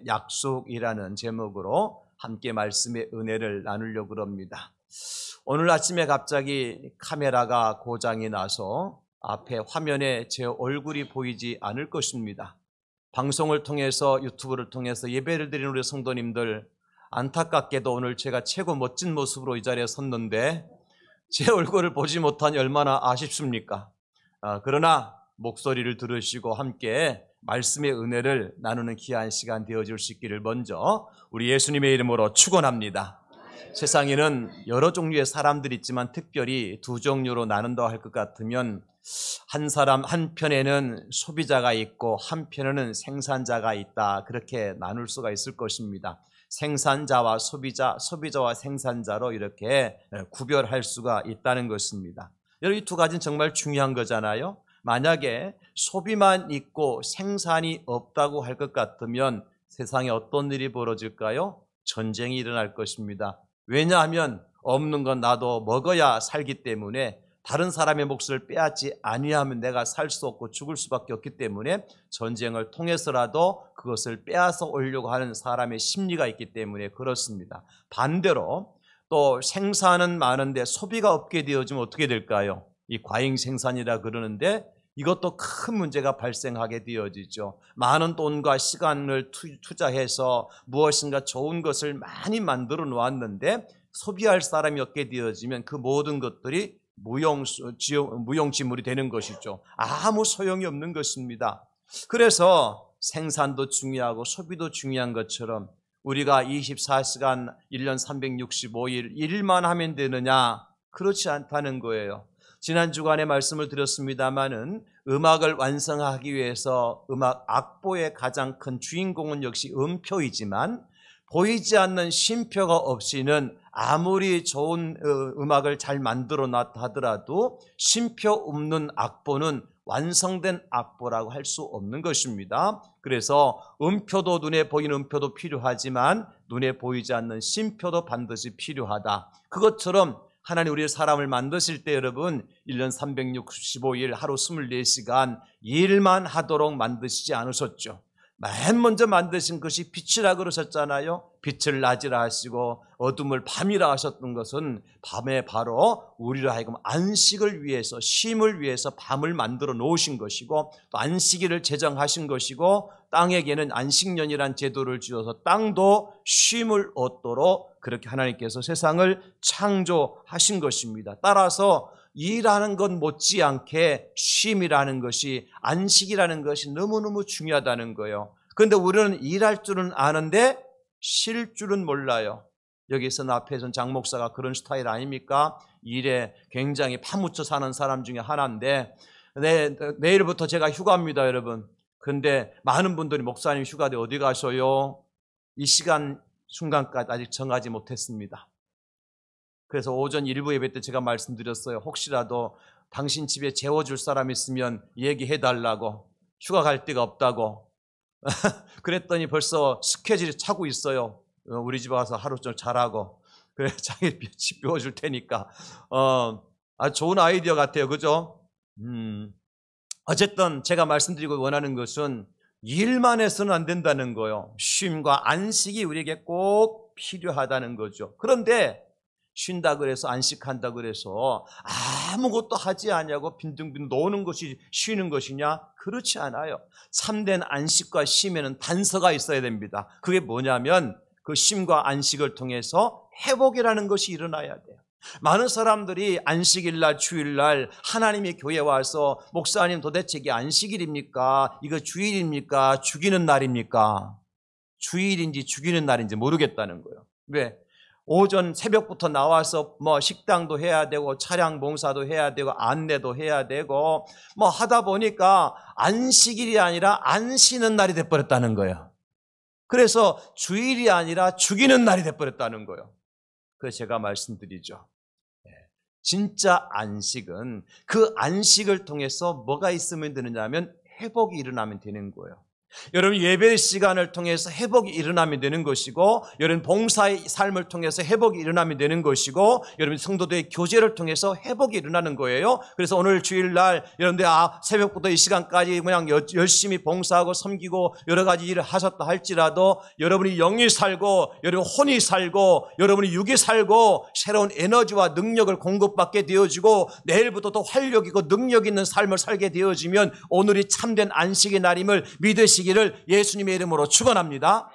하나님의 약속이라는 제목으로 함께 말씀의 은혜를 나누려고 합니다. 오늘 아침에 갑자기 카메라가 고장이 나서 앞에 화면에 제 얼굴이 보이지 않을 것입니다. 방송을 통해서 유튜브를 통해서 예배를 드리는 우리 성도님들, 안타깝게도 오늘 제가 최고 멋진 모습으로 이 자리에 섰는데 제 얼굴을 보지 못하니 얼마나 아쉽습니까? 그러나 목소리를 들으시고 함께 말씀의 은혜를 나누는 귀한 시간 되어줄 수 있기를 먼저 우리 예수님의 이름으로 축원합니다. 세상에는 여러 종류의 사람들이 있지만 특별히 두 종류로 나눈다고 할 것 같으면 한 사람 한편에는 소비자가 있고 한편에는 생산자가 있다, 그렇게 나눌 수가 있을 것입니다. 생산자와 소비자, 소비자와 생산자로 이렇게 구별할 수가 있다는 것입니다. 여러분, 이 두 가지는 정말 중요한 거잖아요. 만약에 소비만 있고 생산이 없다고 할 것 같으면 세상에 어떤 일이 벌어질까요? 전쟁이 일어날 것입니다. 왜냐하면 없는 건 나도 먹어야 살기 때문에 다른 사람의 몫을 빼앗지 아니하면 내가 살 수 없고 죽을 수밖에 없기 때문에 전쟁을 통해서라도 그것을 빼앗아 오려고 하는 사람의 심리가 있기 때문에 그렇습니다. 반대로 또 생산은 많은데 소비가 없게 되어지면 어떻게 될까요? 이 과잉 생산이라 그러는데 이것도 큰 문제가 발생하게 되어지죠. 많은 돈과 시간을 투자해서 무엇인가 좋은 것을 많이 만들어 놓았는데 소비할 사람이 없게 되어지면 그 모든 것들이 무용지물이 되는 것이죠. 아무 소용이 없는 것입니다. 그래서 생산도 중요하고 소비도 중요한 것처럼 우리가 24시간 1년 365일 일만 하면 되느냐? 그렇지 않다는 거예요. 지난 주간에 말씀을 드렸습니다마는 음악을 완성하기 위해서 음악 악보의 가장 큰 주인공은 역시 음표이지만 보이지 않는 쉼표가 없이는 아무리 좋은 음악을 잘 만들어 놨다 하더라도 쉼표 없는 악보는 완성된 악보라고 할 수 없는 것입니다. 그래서 음표도 눈에 보이는 음표도 필요하지만 눈에 보이지 않는 쉼표도 반드시 필요하다. 그것처럼 하나님 우리의 사람을 만드실 때 여러분 1년 365일 하루 24시간 일만 하도록 만드시지 않으셨죠. 맨 먼저 만드신 것이 빛이라 그러셨잖아요. 빛을 낮이라 하시고 어둠을 밤이라 하셨던 것은 밤에 바로 우리로 하여금 안식을 위해서, 쉼을 위해서 밤을 만들어 놓으신 것이고 또 안식일을 제정하신 것이고 땅에게는 안식년이란 제도를 지어서 땅도 쉼을 얻도록 그렇게 하나님께서 세상을 창조하신 것입니다. 따라서 일하는 것 못지않게 쉼이라는 것이, 안식이라는 것이 너무너무 중요하다는 거예요. 그런데 우리는 일할 줄은 아는데 쉴 줄은 몰라요. 여기서 앞에서는 장 목사가 그런 스타일 아닙니까? 일에 굉장히 파묻혀 사는 사람 중에 하나인데 내일부터 제가 휴가입니다, 여러분. 근데 많은 분들이 목사님 휴가돼 어디 가셔요? 이 시간 순간까지 아직 정하지 못했습니다. 그래서 오전 일부 예배 때 제가 말씀드렸어요. 혹시라도 당신 집에 재워줄 사람 있으면 얘기해달라고. 휴가 갈 데가 없다고. 그랬더니 벌써 스케줄이 차고 있어요. 우리 집 와서 하루 좀 자라고. 그래, 자기 집 비워줄 테니까. 아주 좋은 아이디어 같아요. 그죠? 어쨌든 제가 말씀드리고 원하는 것은 일만 해서는 안 된다는 거예요. 쉼과 안식이 우리에게 꼭 필요하다는 거죠. 그런데 쉰다 그래서 안식한다 그래서 아무것도 하지 않냐고 빈둥빈둥 노는 것이 쉬는 것이냐? 그렇지 않아요. 참된 안식과 쉼에는 단서가 있어야 됩니다. 그게 뭐냐면 그 쉼과 안식을 통해서 회복이라는 것이 일어나야 돼요. 많은 사람들이 안식일날, 주일날 하나님의 교회에 와서 목사님 도대체 이게 안식일입니까? 이거 주일입니까? 죽이는 날입니까? 주일인지 죽이는 날인지 모르겠다는 거예요. 왜? 오전 새벽부터 나와서 식당도 해야 되고 차량 봉사도 해야 되고 안내도 해야 되고 하다 보니까 안식일이 아니라 안 쉬는 날이 돼버렸다는 거예요. 그래서 주일이 아니라 죽이는 날이 돼버렸다는 거예요. 그래서 제가 말씀드리죠. 진짜 안식은 그 안식을 통해서 뭐가 있으면 되느냐 하면 회복이 일어나면 되는 거예요. 여러분 예배 시간을 통해서 회복이 일어나면 되는 것이고, 여러분 봉사의 삶을 통해서 회복이 일어나면 되는 것이고, 여러분 성도들의 교제를 통해서 회복이 일어나는 거예요. 그래서 오늘 주일날 여러분들 새벽부터 이 시간까지 그냥 열심히 봉사하고 섬기고 여러 가지 일을 하셨다 할지라도 여러분이 영이 살고 여러분 혼이 살고 여러분이 육이 살고 새로운 에너지와 능력을 공급받게 되어지고 내일부터 더 활력 있고 능력 있는 삶을 살게 되어지면 오늘이 참된 안식의 날임을 믿으시기를 예수님의 이름으로 축원합니다.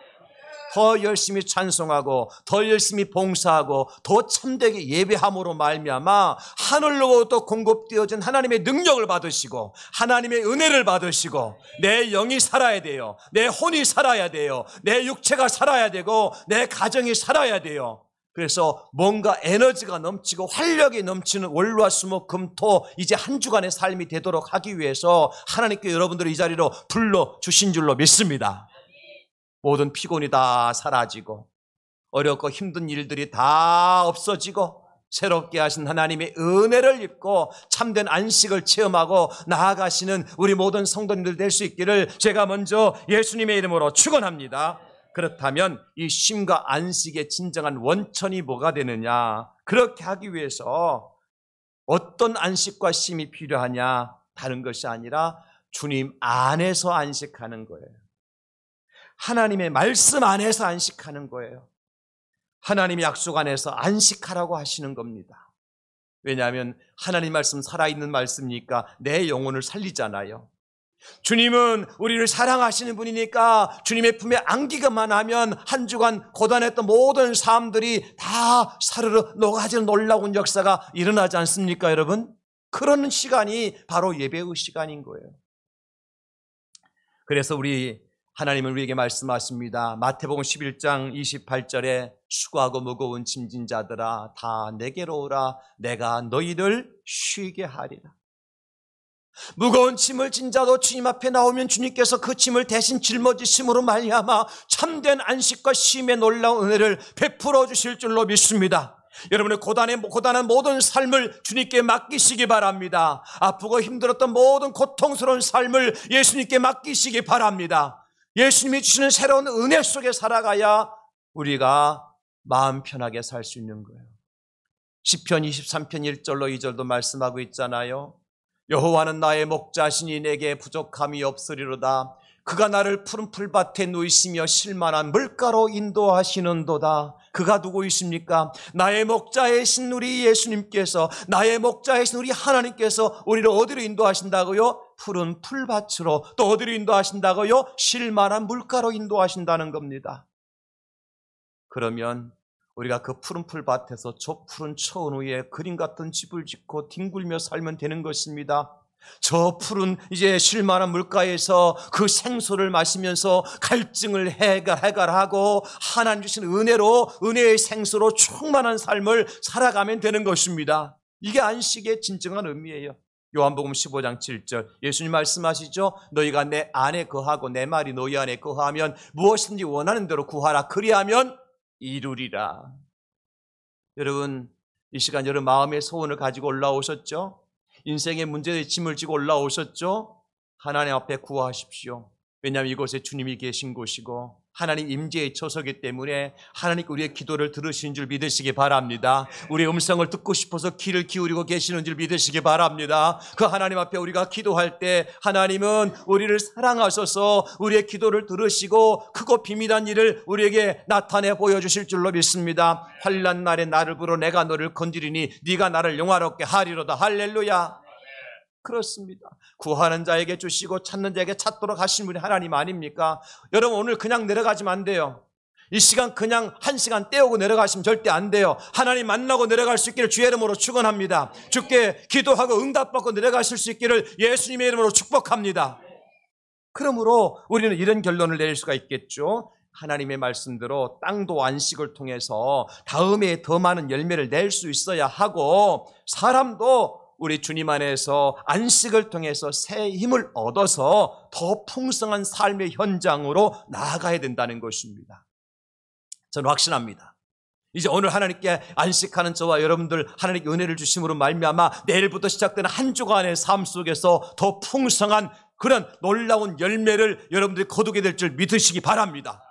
더 열심히 찬송하고 더 열심히 봉사하고 더 참되게 예배함으로 말미암아 하늘로부터 공급되어진 하나님의 능력을 받으시고 하나님의 은혜를 받으시고 내 영이 살아야 돼요. 내 혼이 살아야 돼요. 내 육체가 살아야 되고 내 가정이 살아야 돼요. 그래서 뭔가 에너지가 넘치고 활력이 넘치는 월화수목금토 이제 한 주간의 삶이 되도록 하기 위해서 하나님께 여러분들을 이 자리로 불러주신 줄로 믿습니다. 모든 피곤이 다 사라지고 어렵고 힘든 일들이 다 없어지고 새롭게 하신 하나님의 은혜를 입고 참된 안식을 체험하고 나아가시는 우리 모든 성도님들 될 수 있기를 제가 먼저 예수님의 이름으로 축원합니다. 그렇다면 이 쉼과 안식의 진정한 원천이 뭐가 되느냐? 그렇게 하기 위해서 어떤 안식과 쉼이 필요하냐? 다른 것이 아니라 주님 안에서 안식하는 거예요. 하나님의 말씀 안에서 안식하는 거예요. 하나님의 약속 안에서 안식하라고 하시는 겁니다. 왜냐하면 하나님 말씀 살아있는 말씀이니까 내 영혼을 살리잖아요. 주님은 우리를 사랑하시는 분이니까 주님의 품에 안기기만 하면 한 주간 고단했던 모든 삶들이 다 사르르 녹아지는 놀라운 역사가 일어나지 않습니까, 여러분? 그런 시간이 바로 예배의 시간인 거예요. 그래서 하나님은 우리에게 말씀하십니다. 마태복음 11장 28절에 수고하고 무거운 짐진 자들아 다 내게로 오라 내가 너희를 쉬게 하리라. 무거운 짐을 진 자도 주님 앞에 나오면 주님께서 그 짐을 대신 짊어지심으로 말미암아 참된 안식과 쉼의 놀라운 은혜를 베풀어 주실 줄로 믿습니다. 여러분의 고단한 모든 삶을 주님께 맡기시기 바랍니다. 아프고 힘들었던 모든 고통스러운 삶을 예수님께 맡기시기 바랍니다. 예수님이 주시는 새로운 은혜 속에 살아가야 우리가 마음 편하게 살 수 있는 거예요. 시편 23편 1절로 2절도 말씀하고 있잖아요. 여호와는 나의 목자시니 내게 부족함이 없으리로다. 그가 나를 푸른 풀밭에 누이시며 쉴만한 물가로 인도하시는도다. 그가 누구이십니까? 나의 목자이신 우리 예수님께서, 나의 목자이신 우리 하나님께서 우리를 어디로 인도하신다고요? 푸른 풀밭으로. 또 어디로 인도하신다고요? 쉴만한 물가로 인도하신다는 겁니다. 그러면 우리가 그 푸른 풀밭에서 저 푸른 초원 위에 그림 같은 집을 짓고 뒹굴며 살면 되는 것입니다. 저 푸른 이제 쉴만한 물가에서 그 생수를 마시면서 갈증을 해결하고 하나님 주신 은혜로 은혜의 생수로 충만한 삶을 살아가면 되는 것입니다. 이게 안식의 진정한 의미예요. 요한복음 15장 7절 예수님 말씀하시죠. 너희가 내 안에 거하고 내 말이 너희 안에 거하면 무엇인지 원하는 대로 구하라. 그리하면 이루리라. 여러분 이 시간 여러분 마음의 소원을 가지고 올라오셨죠? 인생의 문제의 짐을 지고 올라오셨죠? 하나님 앞에 구하십시오. 왜냐하면 이곳에 주님이 계신 곳이고 하나님 임재의 처소이기 때문에 하나님께 우리의 기도를 들으시는 줄 믿으시기 바랍니다. 우리의 음성을 듣고 싶어서 귀를 기울이고 계시는 줄 믿으시기 바랍니다. 그 하나님 앞에 우리가 기도할 때 하나님은 우리를 사랑하셔서 우리의 기도를 들으시고 크고 비밀한 일을 우리에게 나타내 보여주실 줄로 믿습니다. 환난 날에 나를 부르 내가 너를 건지리니 네가 나를 영화롭게 하리로다. 할렐루야. 그렇습니다. 구하는 자에게 주시고 찾는 자에게 찾도록 하신 분이 하나님 아닙니까? 여러분 오늘 그냥 내려가시면 안 돼요. 이 시간 그냥 한 시간 떼우고 내려가시면 절대 안 돼요. 하나님 만나고 내려갈 수 있기를 주의 이름으로 축원합니다. 주께 기도하고 응답받고 내려가실 수 있기를 예수님의 이름으로 축복합니다. 그러므로 우리는 이런 결론을 내릴 수가 있겠죠. 하나님의 말씀대로 땅도 안식을 통해서 다음에 더 많은 열매를 낼 수 있어야 하고 사람도 우리 주님 안에서 안식을 통해서 새 힘을 얻어서 더 풍성한 삶의 현장으로 나아가야 된다는 것입니다. 저는 확신합니다. 이제 오늘 하나님께 안식하는 저와 여러분들 하나님께 은혜를 주심으로 말미암아 내일부터 시작되는 한 주간의 삶 속에서 더 풍성한 그런 놀라운 열매를 여러분들이 거두게 될 줄 믿으시기 바랍니다.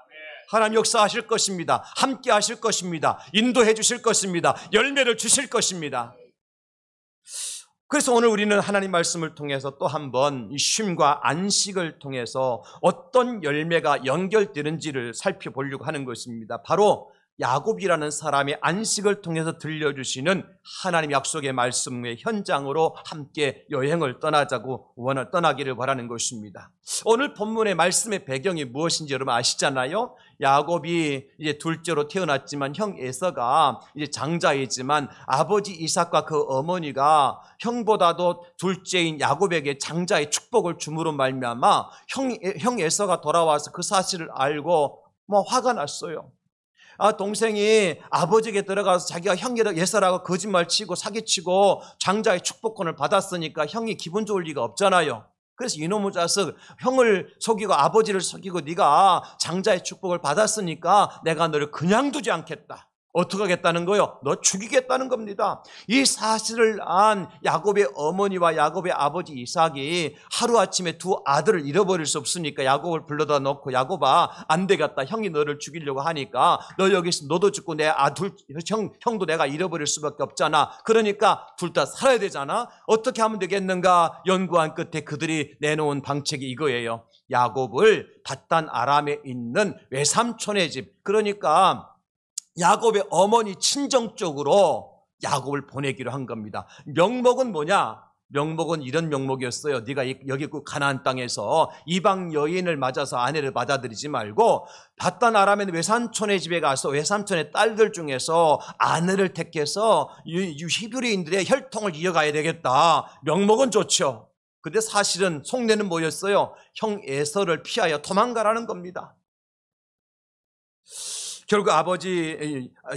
하나님 역사하실 것입니다. 함께 하실 것입니다. 인도해 주실 것입니다. 열매를 주실 것입니다. 그래서 오늘 우리는 하나님 말씀을 통해서 또 한 번 이 쉼과 안식을 통해서 어떤 열매가 연결되는지를 살펴보려고 하는 것입니다. 바로 야곱이라는 사람의 안식을 통해서 들려주시는 하나님 약속의 말씀의 현장으로 함께 여행을 떠나기를 바라는 것입니다. 오늘 본문의 말씀의 배경이 무엇인지 여러분 아시잖아요. 야곱이 이제 둘째로 태어났지만 형 에서가 이제 장자이지만 아버지 이삭과 그 어머니가 형보다도 둘째인 야곱에게 장자의 축복을 줌으로 말미암아 형 에서가 돌아와서 그 사실을 알고 화가 났어요. 동생이 아버지에게 들어가서 자기가 형 예서라고 거짓말치고 사기치고 장자의 축복권을 받았으니까 형이 기분 좋을 리가 없잖아요. 그래서 이놈의 자식, 형을 속이고 아버지를 속이고 네가 장자의 축복을 받았으니까 내가 너를 그냥 두지 않겠다. 어떻게 하겠다는 거요? 너 죽이겠다는 겁니다. 이 사실을 안 야곱의 어머니와 야곱의 아버지 이삭이 하루아침에 두 아들을 잃어버릴 수 없으니까 야곱을 불러다 놓고 야곱아 안 되겠다. 형이 너를 죽이려고 하니까 너 여기서 너도 죽고 내 형도 내가 잃어버릴 수밖에 없잖아. 그러니까 둘 다 살아야 되잖아. 어떻게 하면 되겠는가 연구한 끝에 그들이 내놓은 방책이 이거예요. 야곱을 닷단 아람에 있는 외삼촌의 집, 그러니까 야곱의 어머니 친정 쪽으로 야곱을 보내기로 한 겁니다. 명목은 뭐냐? 명목은 이런 명목이었어요. 네가 여기 가나안 땅에서 이방 여인을 맞아서 아내를 받아들이지 말고 닷단 아람의 외삼촌의 집에 가서 외삼촌의 딸들 중에서 아내를 택해서 히브리인들의 혈통을 이어가야 되겠다. 명목은 좋죠. 근데 사실은 속내는 뭐였어요? 형 에서를 피하여 도망가라는 겁니다. 결국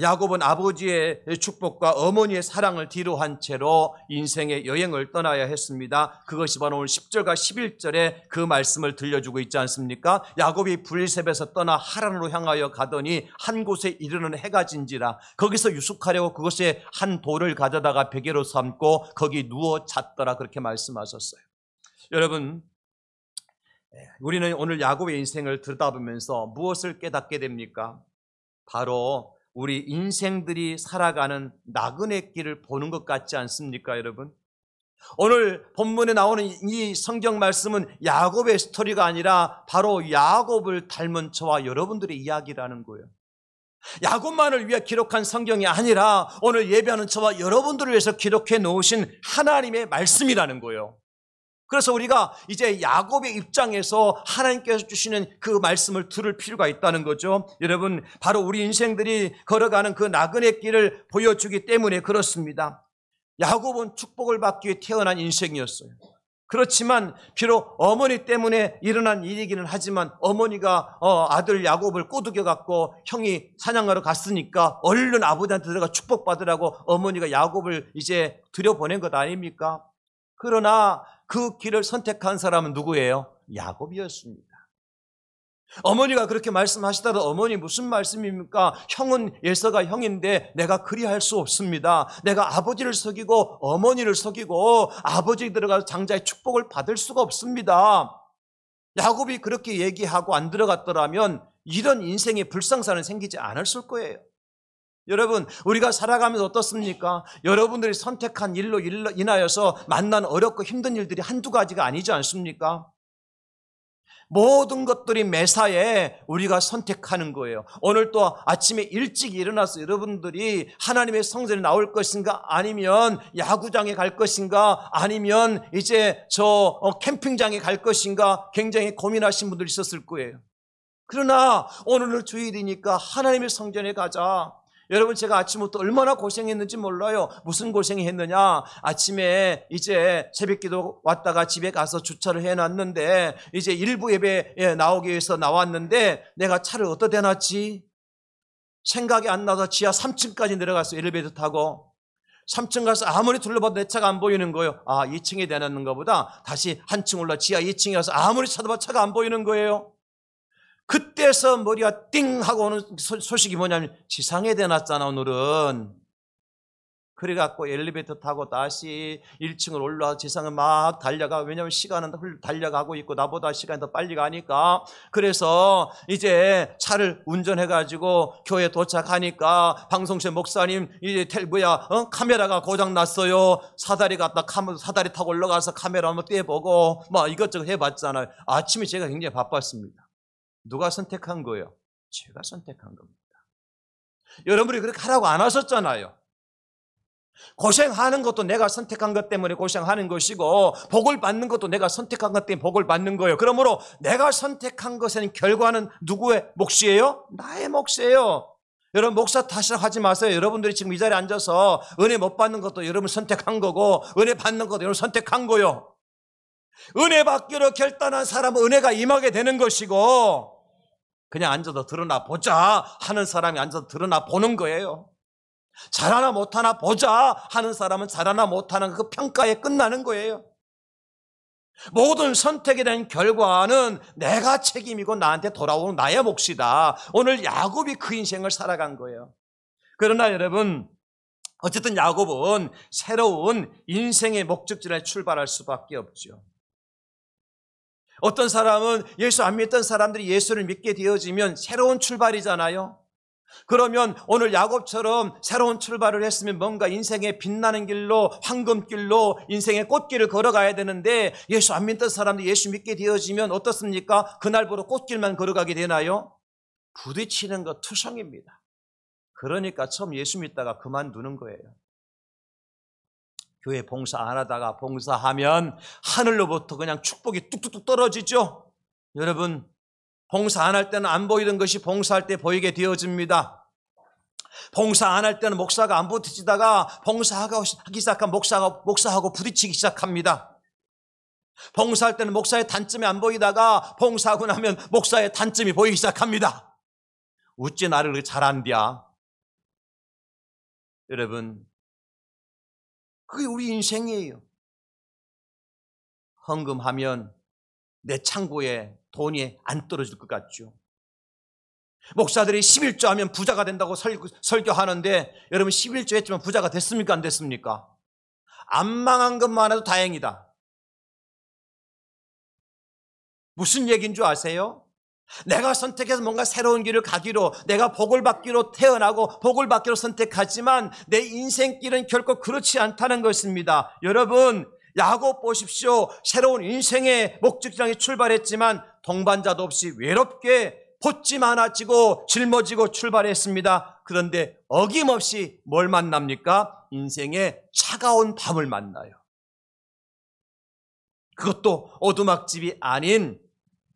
야곱은 아버지의 축복과 어머니의 사랑을 뒤로한 채로 인생의 여행을 떠나야 했습니다. 그것이 바로 오늘 10절과 11절에 그 말씀을 들려주고 있지 않습니까? 야곱이 브엘셋에서 떠나 하란으로 향하여 가더니 한 곳에 이르는 해가 진지라 거기서 유숙하려고 그곳에 한 돌을 가져다가 베개로 삼고 거기 누워 잤더라, 그렇게 말씀하셨어요. 여러분, 우리는 오늘 야곱의 인생을 들여다보면서 무엇을 깨닫게 됩니까? 바로 우리 인생들이 살아가는 나그네 길을 보는 것 같지 않습니까, 여러분? 오늘 본문에 나오는 이 성경 말씀은 야곱의 스토리가 아니라 바로 야곱을 닮은 저와 여러분들의 이야기라는 거예요. 야곱만을 위해 기록한 성경이 아니라 오늘 예배하는 저와 여러분들을 위해서 기록해 놓으신 하나님의 말씀이라는 거예요. 그래서 우리가 이제 야곱의 입장에서 하나님께서 주시는 그 말씀을 들을 필요가 있다는 거죠. 여러분, 바로 우리 인생들이 걸어가는 그 나그네 길을 보여주기 때문에 그렇습니다. 야곱은 축복을 받기 위해 태어난 인생이었어요. 그렇지만 비록 어머니 때문에 일어난 일이기는 하지만 어머니가 아들 야곱을 꼬드겨 갖고 형이 사냥하러 갔으니까 얼른 아버지한테 들어가 축복받으라고 어머니가 야곱을 이제 들여보낸 것 아닙니까? 그러나 그 길을 선택한 사람은 누구예요? 야곱이었습니다. 어머니가 그렇게 말씀하시더라도 어머니 무슨 말씀입니까? 형은 예서가 형인데 내가 그리할 수 없습니다. 내가 아버지를 속이고 어머니를 속이고 아버지 들어가서 장자의 축복을 받을 수가 없습니다. 야곱이 그렇게 얘기하고 안 들어갔더라면 이런 인생의 불상사는 생기지 않았을 거예요. 여러분, 우리가 살아가면서 어떻습니까? 여러분들이 선택한 일로 인하여서 만난 어렵고 힘든 일들이 한두 가지가 아니지 않습니까? 모든 것들이 매사에 우리가 선택하는 거예요. 오늘 또 아침에 일찍 일어나서 여러분들이 하나님의 성전에 나올 것인가, 아니면 야구장에 갈 것인가, 아니면 이제 캠핑장에 갈 것인가 굉장히 고민하신 분들이 있었을 거예요. 그러나 오늘은 주일이니까 하나님의 성전에 가자. 여러분, 제가 아침부터 얼마나 고생했는지 몰라요. 무슨 고생이 했느냐? 아침에 이제 새벽기도 왔다가 집에 가서 주차를 해놨는데 이제 일부 예배에 나오기 위해서 나왔는데 내가 차를 어디다 대놨지? 생각이 안 나서 지하 3층까지 내려가서 엘리베이터 타고 3층 가서 아무리 둘러봐도 내 차가 안 보이는 거예요. 2층에 대놨는 것보다 다시 한층 올라 지하 2층에 가서 아무리 찾아봐도 차가 안 보이는 거예요. 그때서 머리가 띵 하고 오는 소식이 뭐냐면 지상에 대놨잖아 오늘은. 그래갖고 엘리베이터 타고 다시 1층을 올라와 지상을 막 달려가. 왜냐하면 시간은 달려가고 있고 나보다 시간이 더 빨리 가니까. 그래서 이제 차를 운전해가지고 교회 도착하니까 방송실 목사님 이제 카메라가 고장 났어요. 사다리 타고 올라가서 카메라 한번 떼보고 막 이것저것 해봤잖아요. 아침에 제가 굉장히 바빴습니다. 누가 선택한 거예요? 제가 선택한 겁니다. 여러분이 그렇게 하라고 안 하셨잖아요. 고생하는 것도 내가 선택한 것 때문에 고생하는 것이고 복을 받는 것도 내가 선택한 것 때문에 복을 받는 거예요. 그러므로 내가 선택한 것에는 결과는 누구의 몫이에요? 나의 몫이에요. 여러분 목사 탓을 하지 마세요. 여러분들이 지금 이 자리에 앉아서 은혜 못 받는 것도 여러분 선택한 거고 은혜 받는 것도 여러분 선택한 거예요. 은혜 받기로 결단한 사람은 은혜가 임하게 되는 것이고 그냥 앉아서 드러나 보자 하는 사람이 앉아서 드러나 보는 거예요. 잘하나 못하나 보자 하는 사람은 잘하나 못하는 그 평가에 끝나는 거예요. 모든 선택에 대한 결과는 내가 책임이고 나한테 돌아오는 나의 몫이다. 오늘 야곱이 그 인생을 살아간 거예요. 그러나 여러분 어쨌든 야곱은 새로운 인생의 목적지를 출발할 수밖에 없죠. 어떤 사람은 예수 안 믿던 사람들이 예수를 믿게 되어지면 새로운 출발이잖아요. 그러면 오늘 야곱처럼 새로운 출발을 했으면 뭔가 인생의 빛나는 길로 황금길로 인생의 꽃길을 걸어가야 되는데 예수 안 믿던 사람들이 예수 믿게 되어지면 어떻습니까? 그날부터 꽃길만 걸어가게 되나요? 부딪히는 것 투성입니다. 그러니까 처음 예수 믿다가 그만두는 거예요. 교회 봉사 안 하다가 봉사하면 하늘로부터 그냥 축복이 뚝뚝뚝 떨어지죠. 여러분 봉사 안 할 때는 안 보이던 것이 봉사할 때 보이게 되어집니다. 봉사 안 할 때는 목사가 안 부딪히다가 봉사하기 시작한 목사하고 부딪히기 시작합니다. 봉사할 때는 목사의 단점이 안 보이다가 봉사하고 나면 목사의 단점이 보이기 시작합니다. 어찌 나를 그렇게 잘한디야? 여러분 그게 우리 인생이에요. 헌금하면 내 창고에 돈이 안 떨어질 것 같죠. 목사들이 11조 하면 부자가 된다고 설교하는데 여러분 11조 했지만 부자가 됐습니까? 안 됐습니까? 안 망한 것만 해도 다행이다. 무슨 얘기인 줄 아세요? 내가 선택해서 뭔가 새로운 길을 가기로 내가 복을 받기로 태어나고 복을 받기로 선택하지만 내 인생길은 결코 그렇지 않다는 것입니다. 여러분 야곱 보십시오. 새로운 인생의 목적지에 출발했지만 동반자도 없이 외롭게 포찜 하나 쥐고 짊어지고 출발했습니다. 그런데 어김없이 뭘 만납니까? 인생의 차가운 밤을 만나요. 그것도 오두막집이 아닌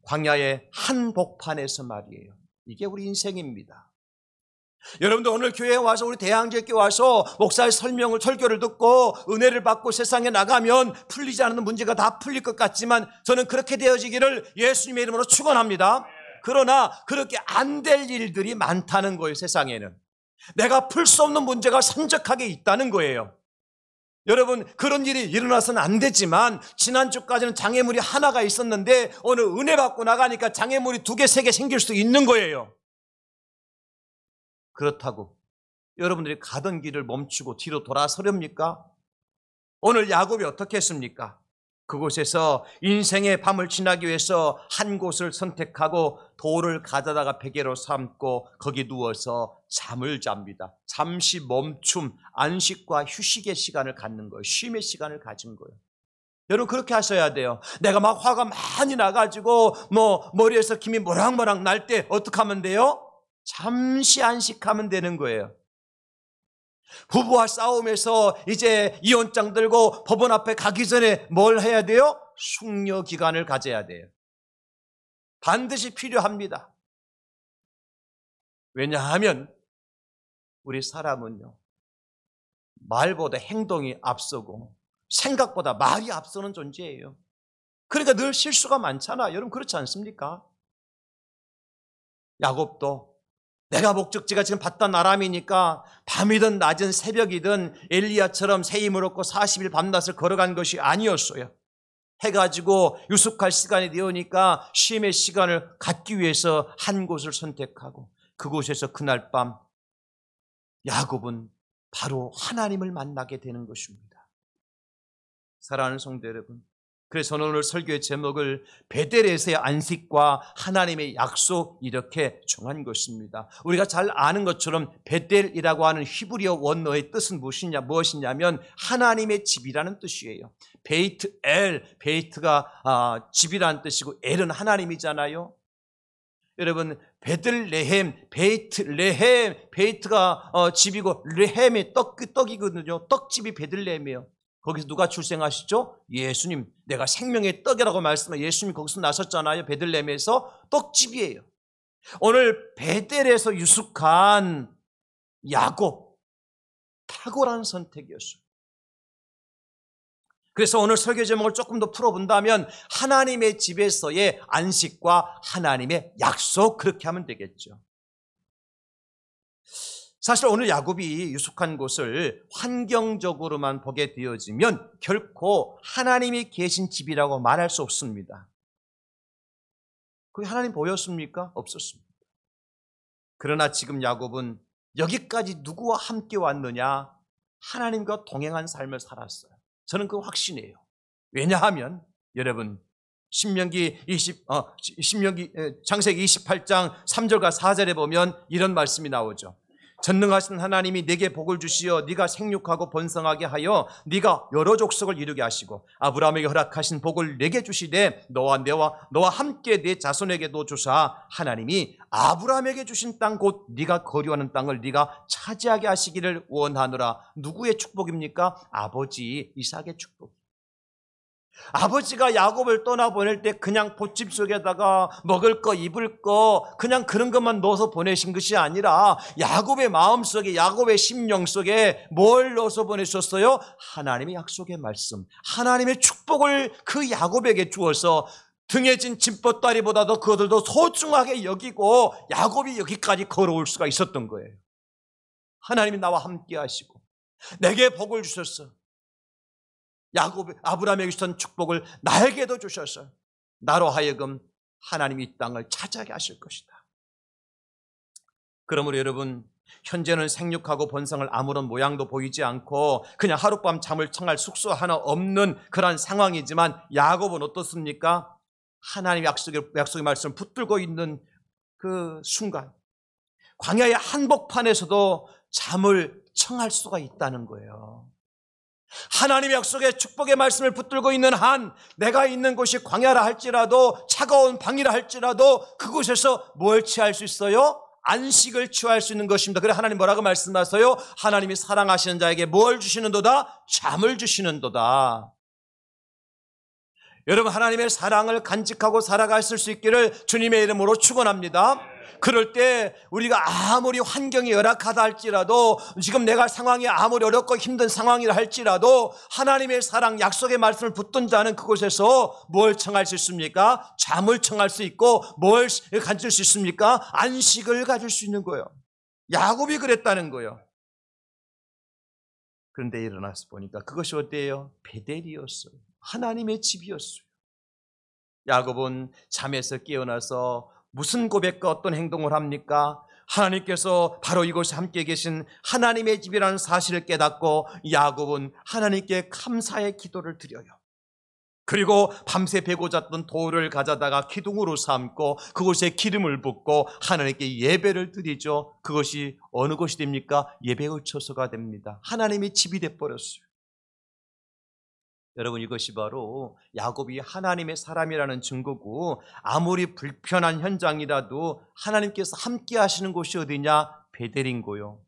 광야의 한복판에서 말이에요. 이게 우리 인생입니다. 여러분들 오늘 교회에 와서 우리 대항제교회 와서 목사의 설교를 듣고 은혜를 받고 세상에 나가면 풀리지 않는 문제가 다 풀릴 것 같지만 저는 그렇게 되어지기를 예수님의 이름으로 축원합니다. 그러나 그렇게 안 될 일들이 많다는 거예요. 세상에는 내가 풀 수 없는 문제가 산적하게 있다는 거예요. 여러분 그런 일이 일어나서는 안 되지만 지난주까지는 장애물이 하나가 있었는데 오늘 은혜 받고 나가니까 장애물이 2개, 3개 생길 수 있는 거예요. 그렇다고 여러분들이 가던 길을 멈추고 뒤로 돌아서렵니까? 오늘 야곱이 어떻게 했습니까? 그곳에서 인생의 밤을 지나기 위해서 한 곳을 선택하고 돌을 가져다가 베개로 삼고 거기 누워서 잠을 잡니다. 잠시 멈춤, 안식과 휴식의 시간을 갖는 거예요. 쉼의 시간을 가진 거예요. 여러분 그렇게 하셔야 돼요. 내가 막 화가 많이 나가지고 머리에서 김이 모락모락 날 때 어떻게 하면 돼요? 잠시 안식하면 되는 거예요. 부부와 싸움에서 이제 이혼장 들고 법원 앞에 가기 전에 뭘 해야 돼요? 숙려 기간을 가져야 돼요. 반드시 필요합니다. 왜냐하면 우리 사람은요 말보다 행동이 앞서고 생각보다 말이 앞서는 존재예요. 그러니까 늘 실수가 많잖아. 여러분 그렇지 않습니까? 야곱도 내가 목적지가 지금 바단 아람이니까 밤이든 낮은 새벽이든 엘리야처럼 새 힘을 얻고 40일 밤낮을 걸어간 것이 아니었어요. 해가지고 유숙할 시간이 되어오니까 쉼의 시간을 갖기 위해서 한 곳을 선택하고 그곳에서 그날 밤 야곱은 바로 하나님을 만나게 되는 것입니다. 사랑하는 성도 여러분, 그래서 오늘 설교의 제목을 베델에서의 안식과 하나님의 약속 이렇게 정한 것입니다. 우리가 잘 아는 것처럼 베델이라고 하는 히브리어 원어의 뜻은 무엇이냐면 하나님의 집이라는 뜻이에요. 베이트 엘, 베이트가 집이라는 뜻이고 엘은 하나님이잖아요. 여러분, 베들레헴, 베이트레헴, 베이트가 집이고 레헴이 떡이거든요. 떡집이 베들레헴이에요. 거기서 누가 출생하시죠? 예수님. 내가 생명의 떡이라고 말씀해. 예수님이 거기서 나섰잖아요. 베들레헴에서. 떡집이에요. 오늘 베델에서 유숙한 야곱, 탁월한 선택이었어요. 그래서 오늘 설교 제목을 조금 더 풀어본다면 하나님의 집에서의 안식과 하나님의 약속, 그렇게 하면 되겠죠. 사실 오늘 야곱이 유숙한 곳을 환경적으로만 보게 되어지면 결코 하나님이 계신 집이라고 말할 수 없습니다. 그게 하나님 보였습니까? 없었습니다. 그러나 지금 야곱은 여기까지 누구와 함께 왔느냐? 하나님과 동행한 삶을 살았어요. 저는 그거 확신해요. 왜냐하면 여러분, 창세기 28장 3절과 4절에 보면 이런 말씀이 나오죠. 전능하신 하나님이 내게 복을 주시어 네가 생육하고 번성하게 하여 네가 여러 족속을 이루게 하시고 아브라함에게 허락하신 복을 내게 주시되 너와 함께 내 자손에게도 주사 하나님이 아브라함에게 주신 땅 곧 네가 거류하는 땅을 네가 차지하게 하시기를 원하노라. 누구의 축복입니까? 아버지 이삭의 축복. 아버지가 야곱을 떠나보낼 때 그냥 봇집 속에다가 먹을 거 입을 거 그냥 그런 것만 넣어서 보내신 것이 아니라 야곱의 마음속에, 야곱의 심령 속에 뭘 넣어서 보내셨어요? 하나님의 약속의 말씀, 하나님의 축복을 그 야곱에게 주어서 등에 진 짐보따리보다도 그것을 더 소중하게 여기고 야곱이 여기까지 걸어올 수가 있었던 거예요. 하나님이 나와 함께 하시고 내게 복을 주셨어. 아브라함에게 주신 축복을 나에게도 주셔서 나로 하여금 하나님이 이 땅을 차지하게 하실 것이다. 그러므로 여러분, 현재는 생육하고 번성을 아무런 모양도 보이지 않고 그냥 하룻밤 잠을 청할 숙소 하나 없는 그런 상황이지만 야곱은 어떻습니까? 하나님의 약속의 말씀을 붙들고 있는 그 순간 광야의 한복판에서도 잠을 청할 수가 있다는 거예요. 하나님의 약속의 축복의 말씀을 붙들고 있는 한 내가 있는 곳이 광야라 할지라도 차가운 방이라 할지라도 그곳에서 뭘 취할 수 있어요? 안식을 취할 수 있는 것입니다. 그래 하나님 뭐라고 말씀하세요? 하나님이 사랑하시는 자에게 뭘 주시는도다? 잠을 주시는도다. 여러분, 하나님의 사랑을 간직하고 살아갈 수 있기를 주님의 이름으로 축원합니다. 그럴 때 우리가 아무리 환경이 열악하다 할지라도 지금 내가 상황이 아무리 어렵고 힘든 상황이라 할지라도 하나님의 사랑, 약속의 말씀을 붙든 자는 그곳에서 뭘 청할 수 있습니까? 잠을 청할 수 있고 뭘 가질 수 있습니까? 안식을 가질 수 있는 거예요. 야곱이 그랬다는 거예요. 그런데 일어나서 보니까 그것이 어때요? 베델이었어요. 하나님의 집이었어요. 야곱은 잠에서 깨어나서 무슨 고백과 어떤 행동을 합니까? 하나님께서 바로 이곳에 함께 계신 하나님의 집이라는 사실을 깨닫고 야곱은 하나님께 감사의 기도를 드려요. 그리고 밤새 베고 잤던 돌을 가져다가 기둥으로 삼고 그곳에 기름을 붓고 하나님께 예배를 드리죠. 그것이 어느 것이 됩니까? 예배의 처소가 됩니다. 하나님의 집이 돼버렸어요. 여러분, 이것이 바로 야곱이 하나님의 사람이라는 증거고 아무리 불편한 현장이라도 하나님께서 함께 하시는 곳이 어디냐? 베델인 거요.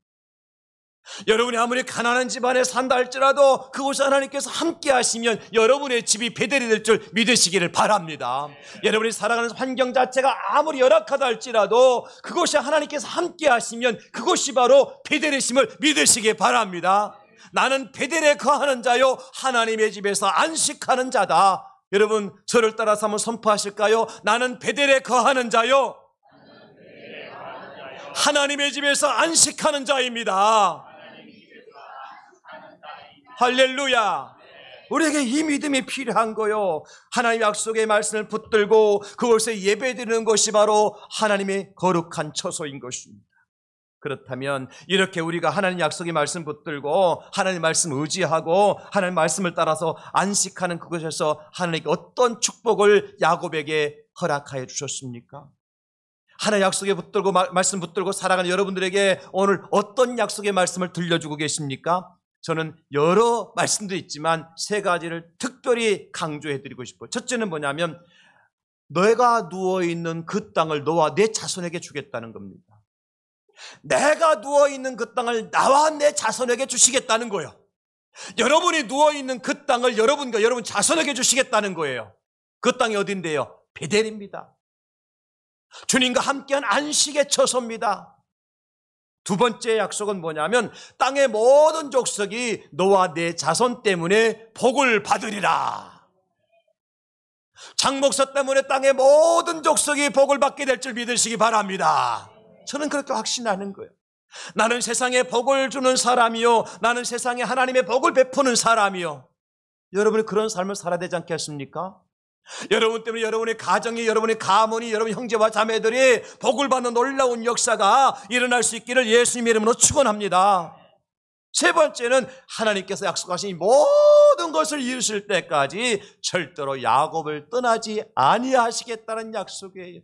여러분이 아무리 가난한 집안에 산다 할지라도 그곳에 하나님께서 함께 하시면 여러분의 집이 베델이 될 줄 믿으시기를 바랍니다. 여러분이 살아가는 환경 자체가 아무리 열악하다 할지라도 그곳에 하나님께서 함께 하시면 그곳이 바로 베델이심을 믿으시기 바랍니다. 나는 베델에 거하는 자요 하나님의 집에서 안식하는 자다. 여러분, 저를 따라서 한번 선포하실까요? 나는 베델에 거하는 자요 하나님의 집에서 안식하는 자입니다. 할렐루야. 우리에게 이 믿음이 필요한 거요. 하나님의 약속의 말씀을 붙들고 그곳에 예배드리는 것이 바로 하나님의 거룩한 처소인 것입니다. 그렇다면 이렇게 우리가 하나님 약속의 말씀 붙들고 하나님 말씀 의지하고 하나님 말씀을 따라서 안식하는 그곳에서 하나님께 어떤 축복을 야곱에게 허락하여 주셨습니까? 하나님 약속에 붙들고 말씀 붙들고 살아가는 여러분들에게 오늘 어떤 약속의 말씀을 들려주고 계십니까? 저는 여러 말씀도 있지만 세 가지를 특별히 강조해드리고 싶어요. 첫째는 뭐냐면 너가 누워있는 그 땅을 너와 내 자손에게 주겠다는 겁니다. 내가 누워있는 그 땅을 나와 내 자손에게 주시겠다는 거예요. 여러분이 누워있는 그 땅을 여러분과 여러분 자손에게 주시겠다는 거예요. 그 땅이 어딘데요? 베델입니다. 주님과 함께한 안식의 처소입니다. 두 번째 약속은 뭐냐면 땅의 모든 족속이 너와 내 자손 때문에 복을 받으리라. 장 목사 때문에 땅의 모든 족속이 복을 받게 될 줄 믿으시기 바랍니다. 저는 그렇게 확신하는 거예요. 나는 세상에 복을 주는 사람이요, 나는 세상에 하나님의 복을 베푸는 사람이요. 여러분이 그런 삶을 살아야 되지 않겠습니까? 여러분 때문에 여러분의 가정이, 여러분의 가문이, 여러분 형제와 자매들이 복을 받는 놀라운 역사가 일어날 수 있기를 예수님의 이름으로 축원합니다. 세 번째는 하나님께서 약속하신 이 모든 것을 이루실 때까지 절대로 야곱을 떠나지 아니하시겠다는 약속이에요.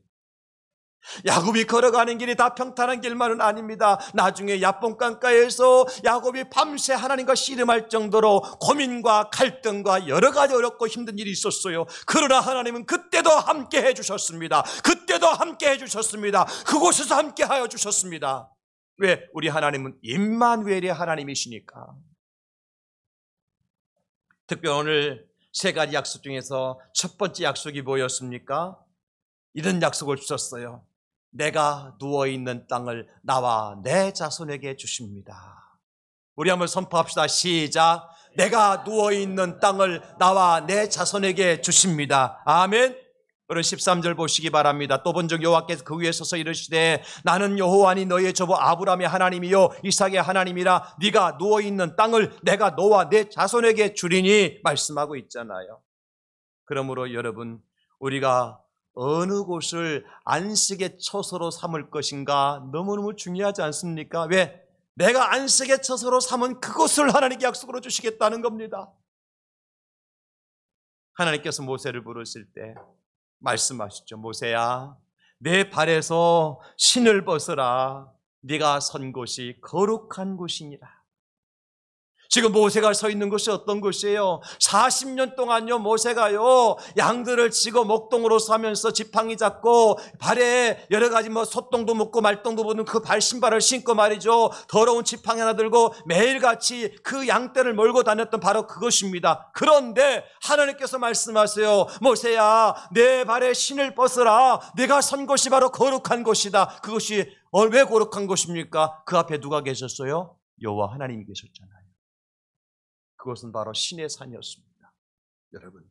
야곱이 걸어가는 길이 다 평탄한 길만은 아닙니다. 나중에 야뽕강가에서 야곱이 밤새 하나님과 씨름할 정도로 고민과 갈등과 여러 가지 어렵고 힘든 일이 있었어요. 그러나 하나님은 그때도 함께 해주셨습니다. 그때도 함께 해주셨습니다. 그곳에서 함께 하여 주셨습니다. 왜? 우리 하나님은 임마누엘의 하나님이시니까. 특별히 오늘 세 가지 약속 중에서 첫 번째 약속이 뭐였습니까? 이런 약속을 주셨어요. 내가 누워있는 땅을 나와 내 자손에게 주십니다. 우리 한번 선포합시다. 시작. 내가 누워있는 땅을 나와 내 자손에게 주십니다. 아멘. 우리 13절 보시기 바랍니다. 또 본적 여호와께서 그 위에 서서 이르시되 나는 여호와니 너의 조부 아브라함의 하나님이요 이삭의 하나님이라. 네가 누워있는 땅을 내가 너와 내 자손에게 주리니 말씀하고 있잖아요. 그러므로 여러분, 우리가 어느 곳을 안식의 처소로 삼을 것인가 너무너무 중요하지 않습니까? 왜? 내가 안식의 처소로 삼은 그곳을 하나님께 약속으로 주시겠다는 겁니다. 하나님께서 모세를 부르실 때 말씀하시죠. 모세야, 내 발에서 신을 벗어라. 네가 선 곳이 거룩한 곳이니라. 지금 모세가 서 있는 곳이 어떤 곳이에요? 40년 동안요, 모세가요, 양들을 치고 목동으로 사면서 지팡이 잡고 발에 여러 가지 소똥도 묻고 말똥도 묻는 그 발 신발을 신고 말이죠. 더러운 지팡이 하나 들고 매일같이 그 양떼를 몰고 다녔던 바로 그것입니다. 그런데 하나님께서 말씀하세요. 모세야, 내 발에 신을 벗어라. 네가 선 곳이 바로 거룩한 곳이다. 그것이 왜 거룩한 곳입니까? 그 앞에 누가 계셨어요? 여호와 하나님이 계셨잖아요. 그것은 바로 신의 산이었습니다. 여러분,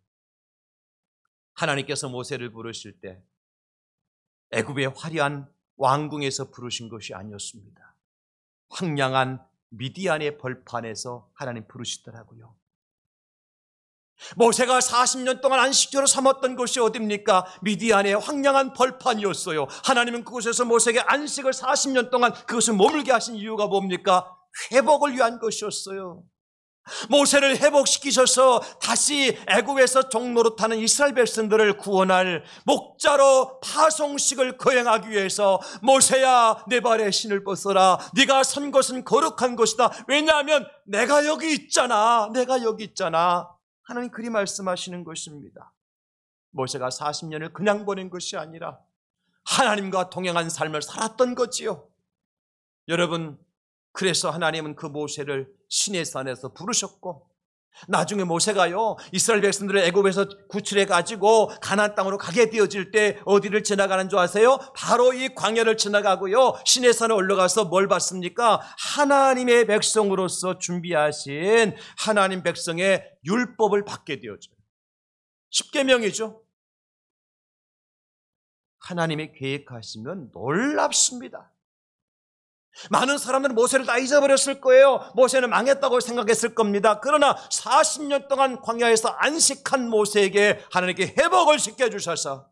하나님께서 모세를 부르실 때 애굽의 화려한 왕궁에서 부르신 것이 아니었습니다. 황량한 미디안의 벌판에서 하나님 부르시더라고요. 모세가 40년 동안 안식처로 삼았던 곳이 어딥니까? 미디안의 황량한 벌판이었어요. 하나님은 그곳에서 모세에게 안식을 40년 동안 그것을 머물게 하신 이유가 뭡니까? 회복을 위한 것이었어요. 모세를 회복시키셔서 다시 애굽에서 종노릇하는 이스라엘 백성들을 구원할 목자로 파송식을 거행하기 위해서 모세야, 내 발에 신을 벗어라. 네가 선 곳은 거룩한 곳이다. 왜냐하면 내가 여기 있잖아. 내가 여기 있잖아. 하나님 그리 말씀하시는 것입니다. 모세가 40년을 그냥 보낸 것이 아니라 하나님과 동행한 삶을 살았던 거지요. 여러분, 그래서 하나님은 그 모세를 신의 산에서 부르셨고, 나중에 모세가요, 이스라엘 백성들을 애굽에서 구출해 가지고 가나안 땅으로 가게 되어질 때 어디를 지나가는 줄 아세요? 바로 이 광야를 지나가고요, 신의 산에 올라가서 뭘 받습니까? 하나님의 백성으로서 준비하신 하나님 백성의 율법을 받게 되어져요. 십계명이죠. 하나님이 계획하시면 놀랍습니다. 많은 사람들은 모세를 다 잊어버렸을 거예요. 모세는 망했다고 생각했을 겁니다. 그러나 40년 동안 광야에서 안식한 모세에게 하나님께 회복을 시켜주셔서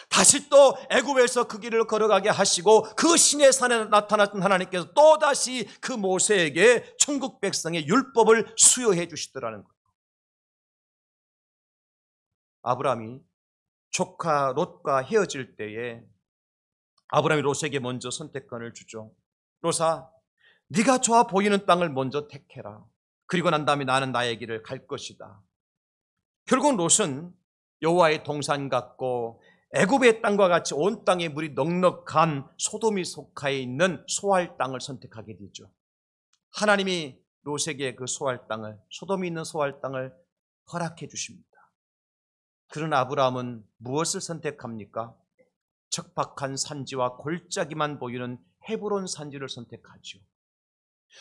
다시 또 애굽에서 그 길을 걸어가게 하시고 그 시내 산에 나타났던 하나님께서 또다시 그 모세에게 천국 백성의 율법을 수여해 주시더라는 거예요. 아브라함이 조카 롯과 헤어질 때에 아브라함이 롯에게 먼저 선택권을 주죠. 롯아, 네가 좋아 보이는 땅을 먼저 택해라. 그리고 난 다음에 나는 나의 길을 갈 것이다. 결국 롯은 여호와의 동산 같고 애굽의 땅과 같이 온 땅에 물이 넉넉한 소돔이 속하에 있는 소알 땅을 선택하게 되죠. 하나님이 롯에게 그 소알 땅을, 소돔이 있는 소알 땅을 허락해 주십니다. 그런 아브라함은 무엇을 선택합니까? 척박한 산지와 골짜기만 보이는 헤브론 산지를 선택하죠.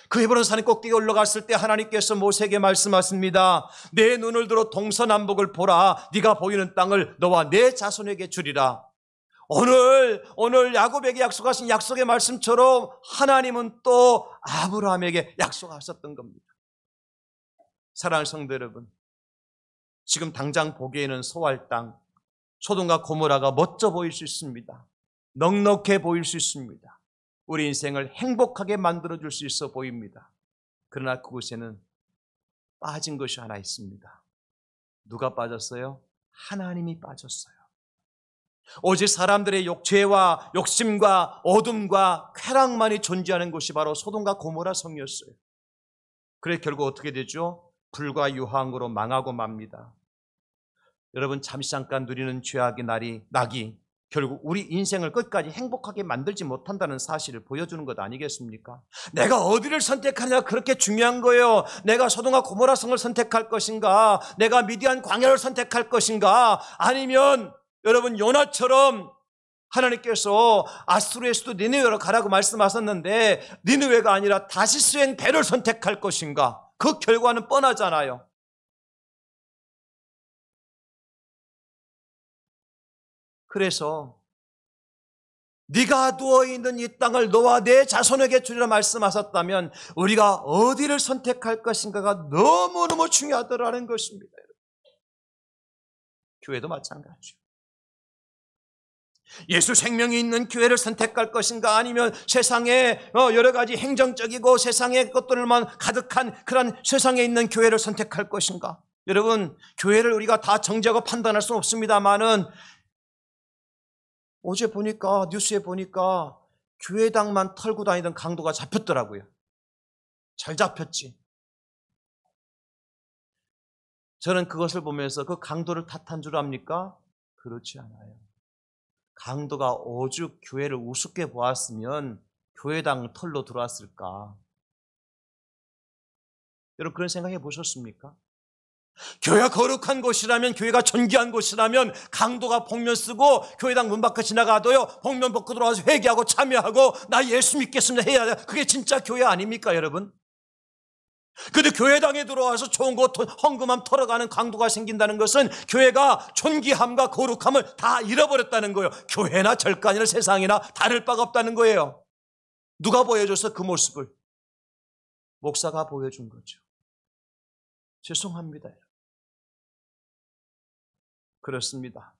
그 헤브론 산의 꼭대기에 올라갔을 때 하나님께서 모세에게 말씀하십니다. 내 눈을 들어 동서남북을 보라. 네가 보이는 땅을 너와 내 자손에게 주리라. 오늘 야곱에게 약속하신 약속의 말씀처럼 하나님은 또 아브라함에게 약속하셨던 겁니다. 사랑하는 성도 여러분, 지금 당장 보기에는 소알 땅, 소돔과 고모라가 멋져 보일 수 있습니다. 넉넉해 보일 수 있습니다. 우리 인생을 행복하게 만들어줄 수 있어 보입니다. 그러나 그곳에는 빠진 것이 하나 있습니다. 누가 빠졌어요? 하나님이 빠졌어요. 오직 사람들의 죄와 욕심과 어둠과 쾌락만이 존재하는 곳이 바로 소돔과 고모라 성이었어요. 그래 결국 어떻게 되죠? 불과 유황으로 망하고 맙니다. 여러분, 잠시 잠깐 누리는 죄악의 낙이 결국 우리 인생을 끝까지 행복하게 만들지 못한다는 사실을 보여주는 것 아니겠습니까? 내가 어디를 선택하느냐 그렇게 중요한 거예요. 내가 소돔과 고모라 성을 선택할 것인가, 내가 미디안 광야를 선택할 것인가, 아니면 여러분 요나처럼 하나님께서 아수르의 수도 니느웨로 가라고 말씀하셨는데 니느웨가 아니라 다시스행 배를 선택할 것인가? 그 결과는 뻔하잖아요. 그래서 네가 누워있는 이 땅을 너와 내 자손에게 주리라 말씀하셨다면 우리가 어디를 선택할 것인가가 너무너무 중요하더라는 것입니다. 교회도 마찬가지죠. 예수 생명이 있는 교회를 선택할 것인가, 아니면 세상에 여러 가지 행정적이고 세상의 것들만 가득한 그런 세상에 있는 교회를 선택할 것인가. 여러분, 교회를 우리가 다 정죄하고 판단할 수는 없습니다만은 어제 보니까 뉴스에 보니까 교회당만 털고 다니던 강도가 잡혔더라고요. 잘 잡혔지. 저는 그것을 보면서 그 강도를 탓한 줄 압니까? 그렇지 않아요. 강도가 오죽 교회를 우습게 보았으면 교회당 털로 들어왔을까? 여러분, 그런 생각해 보셨습니까? 교회가 거룩한 곳이라면, 교회가 존귀한 곳이라면 강도가 복면 쓰고 교회당 문 밖에 지나가도요 복면 벗고 들어와서 회개하고 참여하고 나 예수 믿겠습니다 해야 돼. 그게 진짜 교회 아닙니까 여러분? 근데 교회당에 들어와서 좋은 거 헌금함 털어가는 강도가 생긴다는 것은 교회가 존귀함과 거룩함을 다 잃어버렸다는 거예요. 교회나 절간이나 세상이나 다를 바가 없다는 거예요. 누가 보여줘서 그 모습을? 목사가 보여준 거죠. 죄송합니다. 그렇습니다.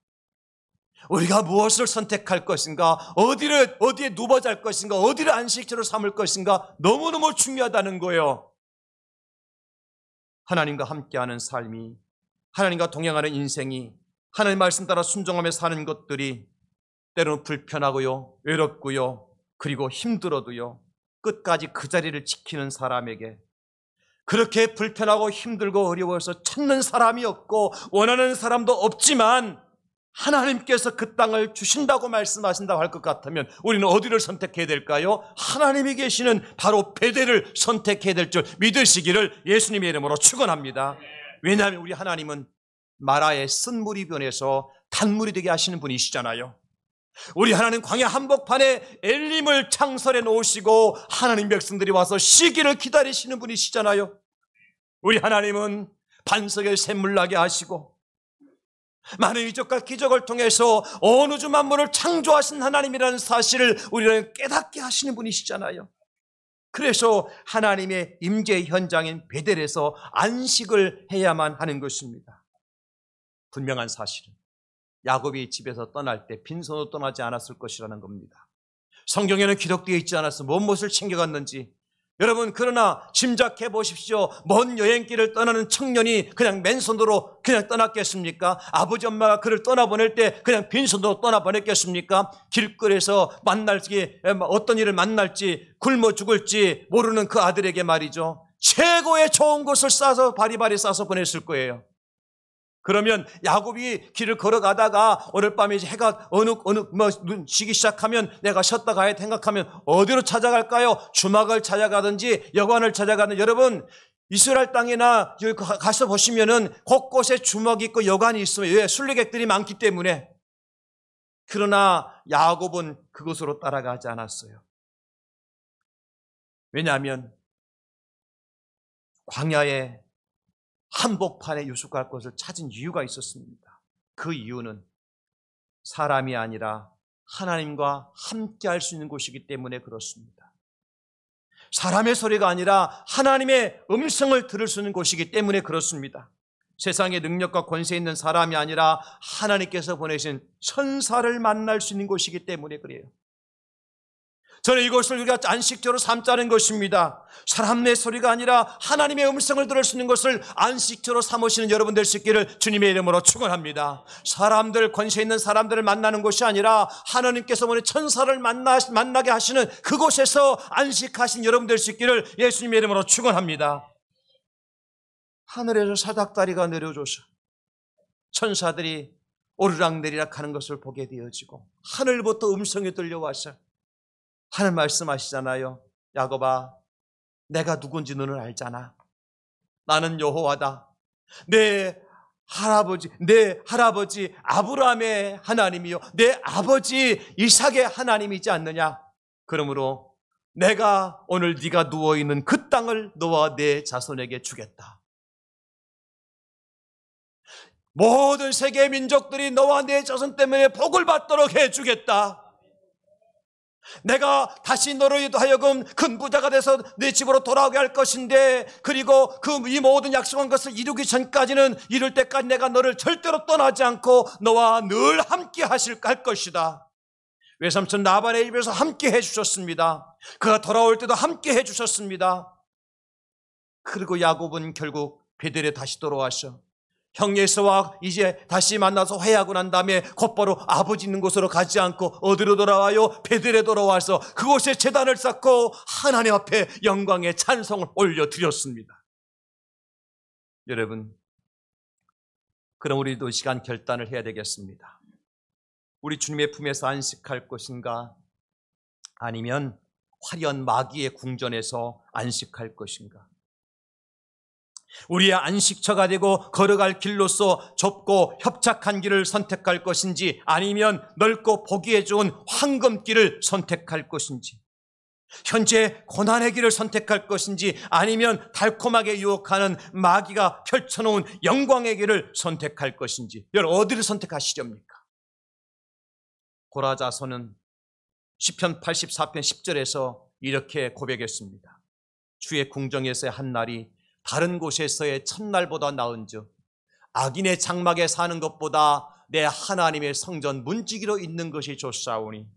우리가 무엇을 선택할 것인가, 어디에 누워 잘 것인가, 어디를 안식처로 삼을 것인가 너무너무 중요하다는 거예요. 하나님과 함께하는 삶이, 하나님과 동행하는 인생이, 하나님 말씀 따라 순종하며 사는 것들이 때로는 불편하고요, 외롭고요, 그리고 힘들어도요 끝까지 그 자리를 지키는 사람에게, 그렇게 불편하고 힘들고 어려워서 찾는 사람이 없고 원하는 사람도 없지만 하나님께서 그 땅을 주신다고 말씀하신다고 할 것 같으면 우리는 어디를 선택해야 될까요? 하나님이 계시는 바로 베델을 선택해야 될 줄 믿으시기를 예수님의 이름으로 축원합니다. 왜냐하면 우리 하나님은 마라의 쓴물이 변해서 단물이 되게 하시는 분이시잖아요. 우리 하나님 광야 한복판에 엘림을 창설해 놓으시고 하나님 백성들이 와서 시기를 기다리시는 분이시잖아요. 우리 하나님은 반석에 샘물 나게 하시고 많은 이적과 기적을 통해서 온 우주 만물을 창조하신 하나님이라는 사실을 우리는 깨닫게 하시는 분이시잖아요. 그래서 하나님의 임재 현장인 베델에서 안식을 해야만 하는 것입니다. 분명한 사실은 야곱이 집에서 떠날 때 빈손으로 떠나지 않았을 것이라는 겁니다. 성경에는 기록되어 있지 않아서 무엇을 챙겨갔는지. 여러분, 그러나 짐작해 보십시오. 먼 여행길을 떠나는 청년이 그냥 맨손으로 그냥 떠났겠습니까? 아버지 엄마가 그를 떠나보낼 때 그냥 빈손으로 떠나보냈겠습니까? 길거리에서 만날지, 어떤 일을 만날지, 굶어 죽을지 모르는 그 아들에게 말이죠, 최고의 좋은 것을 싸서 바리바리 싸서 보냈을 거예요. 그러면 야곱이 길을 걸어가다가 오늘 밤에 이제 해가 눈 지기 시작하면 내가 쉬었다 가야 생각하면 어디로 찾아갈까요? 주막을 찾아가든지 여관을 찾아가든지. 여러분, 이스라엘 땅이나 여기 가서 보시면은 곳곳에 주막이 있고 여관이 있으면, 왜? 순례객들이 많기 때문에. 그러나 야곱은 그곳으로 따라가지 않았어요. 왜냐하면 광야에 한복판에 유숙할 곳을 찾은 이유가 있었습니다. 그 이유는 사람이 아니라 하나님과 함께 할 수 있는 곳이기 때문에 그렇습니다. 사람의 소리가 아니라 하나님의 음성을 들을 수 있는 곳이기 때문에 그렇습니다. 세상의 능력과 권세 있는 사람이 아니라 하나님께서 보내신 천사를 만날 수 있는 곳이기 때문에 그래요. 저는 이것을 우리가 안식처로 삼자는 것입니다. 사람의 소리가 아니라 하나님의 음성을 들을 수 있는 것을 안식처로 삼으시는 여러분 될 수 있기를 주님의 이름으로 축원합니다. 사람들, 권세 있는 사람들을 만나는 것이 아니라 하나님께서 보내 천사를 만나게 하시는 그곳에서 안식하신 여러분 될 수 있기를 예수님의 이름으로 축원합니다. 하늘에서 사닥다리가 내려줘서 천사들이 오르락내리락 하는 것을 보게 되어지고, 하늘부터 음성이 들려와서 하늘 말씀하시잖아요. 야곱아, 내가 누군지 너는 알잖아. 나는 여호와다. 내 할아버지 아브라함의 하나님이요, 내 아버지 이삭의 하나님이지 않느냐. 그러므로 내가 오늘 네가 누워있는 그 땅을 너와 내 자손에게 주겠다. 모든 세계 민족들이 너와 내 자손 때문에 복을 받도록 해주겠다. 내가 다시 너로 하여금 큰 부자가 돼서 내 집으로 돌아오게 할 것인데, 그리고 이 모든 약속한 것을 이루기 전까지는, 이룰 때까지 내가 너를 절대로 떠나지 않고 너와 늘 함께 할 것이다. 외삼촌 라반의 입에서 함께 해주셨습니다. 그가 돌아올 때도 함께 해주셨습니다. 그리고 야곱은 결국 베델에 다시 돌아와서 형 에서와 이제 다시 만나서 회하고 난 다음에 곧바로 아버지 있는 곳으로 가지 않고 어디로 돌아와요? 베델에 돌아와서 그곳에 제단을 쌓고 하나님 앞에 영광의 찬송을 올려드렸습니다. 여러분, 그럼 우리도 이 시간 결단을 해야 되겠습니다. 우리 주님의 품에서 안식할 것인가, 아니면 화려한 마귀의 궁전에서 안식할 것인가? 우리의 안식처가 되고 걸어갈 길로서 좁고 협착한 길을 선택할 것인지, 아니면 넓고 보기에 좋은 황금길을 선택할 것인지, 현재 고난의 길을 선택할 것인지, 아니면 달콤하게 유혹하는 마귀가 펼쳐놓은 영광의 길을 선택할 것인지, 여러분 어디를 선택하시렵니까? 고라자손은 시편 84편 10절에서 이렇게 고백했습니다. 주의 궁정에서의 한 날이 다른 곳에서의 첫날보다 나은즉 악인의 장막에 사는 것보다 내 하나님의 성전 문지기로 있는 것이 좋사오니.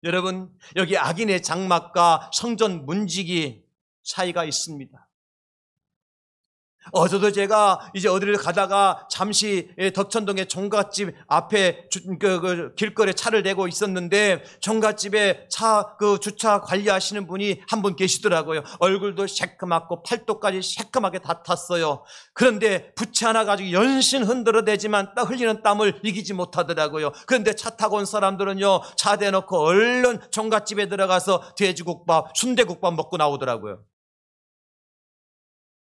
여러분, 여기 악인의 장막과 성전 문지기 차이가 있습니다. 어제도 제가 이제 어디를 가다가 잠시 덕천동의 종갓집 앞에 길거리에 차를 대고 있었는데, 종갓집에 주차 관리하시는 분이 한 분 계시더라고요. 얼굴도 새까맣고 팔도까지 새까맣게 다 탔어요. 그런데 부채 하나 가지고 연신 흔들어대지만 흘리는 땀을 이기지 못하더라고요. 그런데 차 타고 온 사람들은요, 차 대놓고 얼른 종갓집에 들어가서 돼지국밥, 순대국밥 먹고 나오더라고요.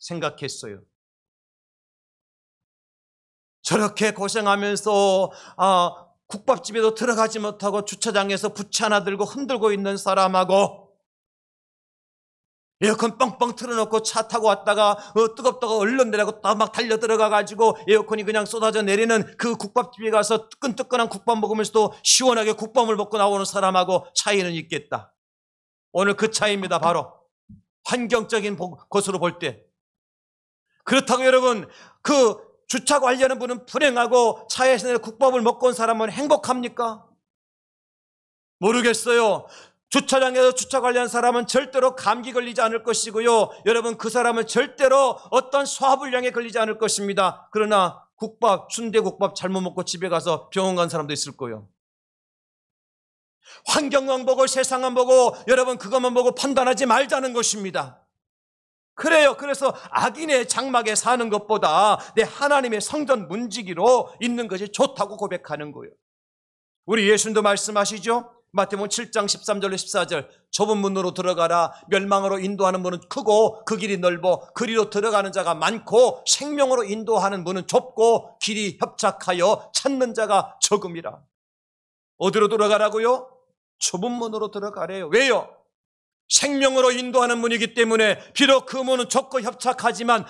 생각했어요. 저렇게 고생하면서 국밥집에도 들어가지 못하고 주차장에서 부채 하나 들고 흔들고 있는 사람하고, 에어컨 뻥뻥 틀어놓고 차 타고 왔다가 뜨겁다고 얼른 내려고 막 달려 들어가가지고 에어컨이 그냥 쏟아져 내리는 그 국밥집에 가서 뜨끈뜨끈한 국밥 먹으면서도 시원하게 국밥을 먹고 나오는 사람하고 차이는 있겠다. 오늘 그 차이입니다. 바로 환경적인 것으로 볼 때. 그렇다고 여러분, 그 주차 관리하는 분은 불행하고 차에서 국밥을 먹고 온 사람은 행복합니까? 모르겠어요. 주차장에서 주차 관리하는 사람은 절대로 감기 걸리지 않을 것이고요. 여러분, 그 사람은 절대로 어떤 소화불량에 걸리지 않을 것입니다. 그러나 국밥, 순대국밥 잘못 먹고 집에 가서 병원 간 사람도 있을 거예요. 환경만 보고 세상만 보고 여러분 그것만 보고 판단하지 말자는 것입니다. 그래요. 그래서 악인의 장막에 사는 것보다 내 하나님의 성전 문지기로 있는 것이 좋다고 고백하는 거예요. 우리 예수님도 말씀하시죠. 마태복음 7장 13절로 14절 좁은 문으로 들어가라. 멸망으로 인도하는 문은 크고 그 길이 넓어 그리로 들어가는 자가 많고 생명으로 인도하는 문은 좁고 길이 협착하여 찾는 자가 적음이라. 어디로 들어가라고요? 좁은 문으로 들어가래요. 왜요? 생명으로 인도하는 문이기 때문에 비록 그 문은 좁고 협착하지만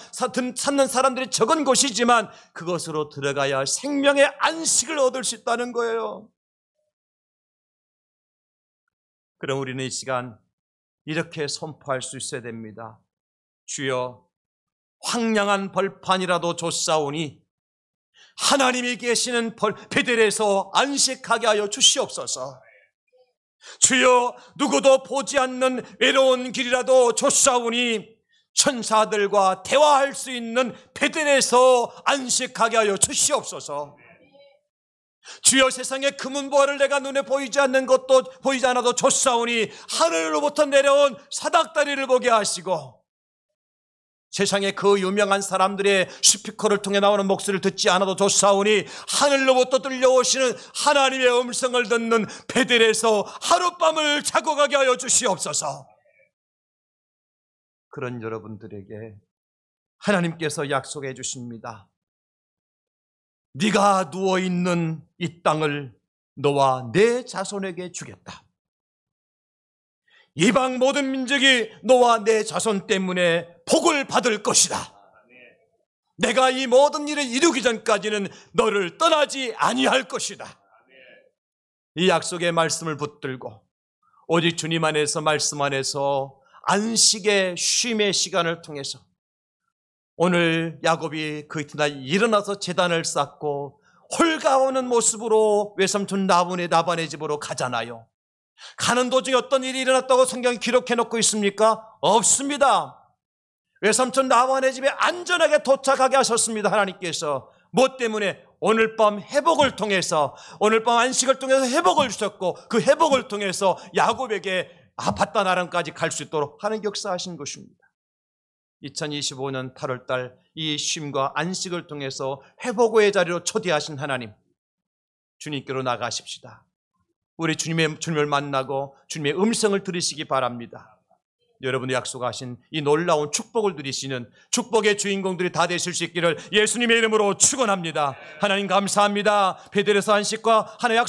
찾는 사람들이 적은 곳이지만 그것으로 들어가야 생명의 안식을 얻을 수 있다는 거예요. 그럼 우리는 이 시간 이렇게 선포할 수 있어야 됩니다. 주여, 황량한 벌판이라도 좁사오니 하나님이 계시는 베델에서 안식하게 하여 주시옵소서. 주여, 누구도 보지 않는 외로운 길이라도 좁사오니 천사들과 대화할 수 있는 베델에서 안식하게 하여 주시옵소서. 주여, 세상의 금은보화를 내가 눈에 보이지 않는 것도 보이지 않아도 좁사오니 하늘로부터 내려온 사닥다리를 보게 하시고 세상에 그 유명한 사람들의 스피커를 통해 나오는 목소리를 듣지 않아도 좁사오니 하늘로부터 들려오시는 하나님의 음성을 듣는 베델에서 하룻밤을 자고 가게 하여 주시옵소서. 그런 여러분들에게 하나님께서 약속해 주십니다. 네가 누워있는 이 땅을 너와 내 자손에게 주겠다. 이방 모든 민족이 너와 내 자손 때문에 복을 받을 것이다. 내가 이 모든 일을 이루기 전까지는 너를 떠나지 아니할 것이다. 이 약속의 말씀을 붙들고 오직 주님 안에서 말씀 안에서 안식의 쉼의 시간을 통해서 오늘 야곱이 그 이튿날 일어나서 제단을 쌓고 홀가오는 모습으로 외삼촌 라반의 집으로 가잖아요. 가는 도중에 어떤 일이 일어났다고 성경이 기록해 놓고 있습니까? 없습니다. 외삼촌 라반의 집에 안전하게 도착하게 하셨습니다. 하나님께서. 무엇 때문에? 오늘 밤 회복을 통해서, 오늘 밤 안식을 통해서 회복을 주셨고 그 회복을 통해서 야곱에게 바단 아람까지 갈 수 있도록 하는 역사하신 것입니다. 2025년 8월달 이 쉼과 안식을 통해서 회복의 자리로 초대하신 하나님, 주님께로 나가십시다. 우리 주님을 만나고 주님의 음성을 들으시기 바랍니다. 여러분이 약속하신 이 놀라운 축복을 누리시는 축복의 주인공들이 다 되실 수 있기를 예수님의 이름으로 축원합니다. 하나님 감사합니다. 베델에서 안식과 하나의 약속